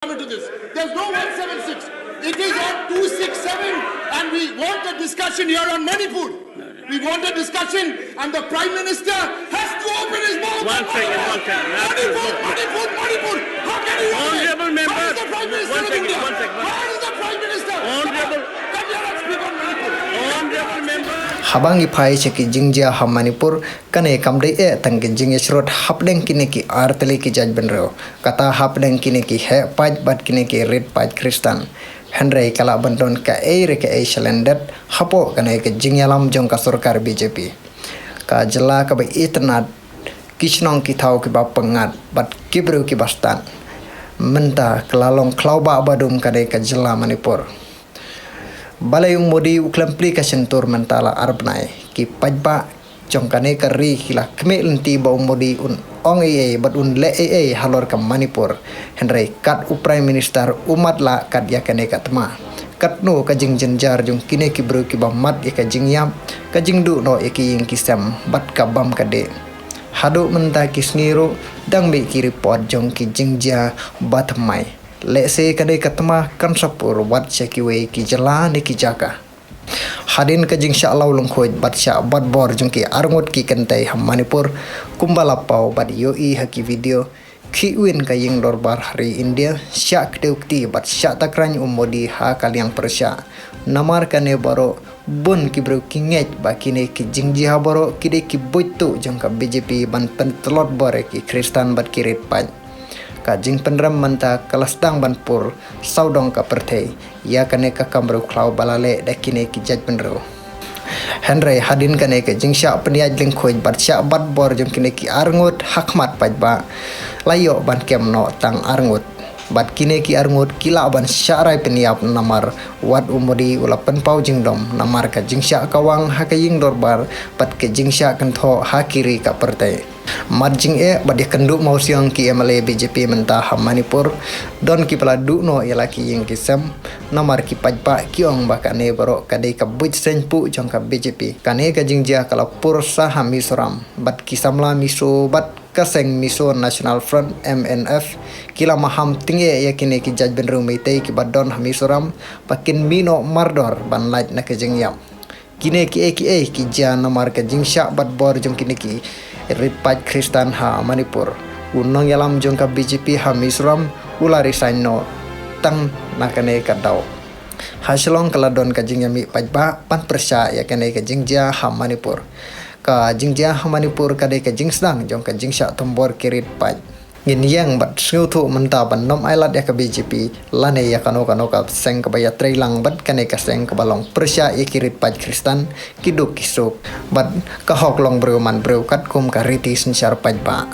to this. There's no 176. It is on 267, and we want a discussion here on Manipur. We want a discussion, and the Prime Minister has to open his mouth. One second. Manipur. How can you open it? Honorable member. How is the Prime Minister One of second, India? one second. How is the Prime Minister? Honorable. Can you not speak on Manipur? Honorable member. Habangi phai cheki jingjia ha Manipur kane kamdei e tangke jingye shrot hapdeng kine ki artele ki jaj benro kata hapdeng kine ki he paj bat kine ki red paj kristan Henry kala banton ka eire ke e shalendet hapo kane ke jingyalam jong ka sarkar BJP ka jela ka ba itnat kishnong ki thau ki ba pengat bat kibru ki bastan menta kelalong klauba badum kane ka jela Manipur Balayung modi uklam application tur mentala arbnai ki pajba jongkane kari hila kme lenti ba modi un ong ee bat un le ee halor ka Manipur Henry kat u prime minister umat la kat yakane katma kat no ka jing jenjar jong kine ki bro ki ba mat ya ka jing yam ka jing du no e ki ying ki sam bat ka bam ka de hadu menta ki sngiru dang me ki report jong ki jingja bat mai Lese kadai katma kan sapur wat chakiwe ki jala ni ki jaka hadin ka jing sha law lung khoi bat sha bat bor jung ki arngot ki kantai ham Manipur kumbala pau bat yo I haki video ki win ka ying dorbar hari India sha kdeukti bat sha takran umodi ha kalyang persha namar kane baro bun ki bro ki ngej ba kine ki jingji ha baro kide ki boitu jung ka BJP ban pentelot bore ki kristan bat kirit pan ka jing penram manta kalastang banpur saudong ka perthei ya kane ka kamru khlau balale dakine ki jaj penro Henry hadin kane ka jingsha peniaj ling khoi bat sha bat bor jong kine ki arngut hakmat pajba layo ban kem no tang arngut bat kine ki arngut kila ban syarai peniap namar wat umodi ulapan pau jingdom namar ka jingsha kawang hakaying dorbar pat ke jingsha kantho hakiri ka perthei Marjing badi kendu mau siang ki MLA BJP mentah Manipur don ki peladu no ialah ki yang kisam nomor ki pajpa ki ong bakane baro kadai ka buj senpu jong ka BJP kane ka jingjia kalau pursa hamisoram bat kisamla miso bat kaseng miso National Front MNF kila maham tingge yakine ki jaj benru meitei ki badon hamisoram pakin mino mardor ban lait na ka jingyam kine ki ki ja nomor ka jingsha bat bor jong kine ki Ripat Kristan ha Manipur unong yalam jong ka BJP ha Misram ulari saino tang nakane kadau hasilong kaladon ka jingyami pajba pan persya yakane ka jingja ha Manipur ka jingja ha Manipur ka de ka jingsdang jong ka jingsha tombor kirit paj ngin yang bat snguthu menta ban nom ailat ya ka BJP lane ya kano ka seng ka baya trailang bat kane ka seng ka balong persya ikirit paj Kristan kiduk kisuk bat ka hok long breu man breu kat kum ka riti sensyar paj ba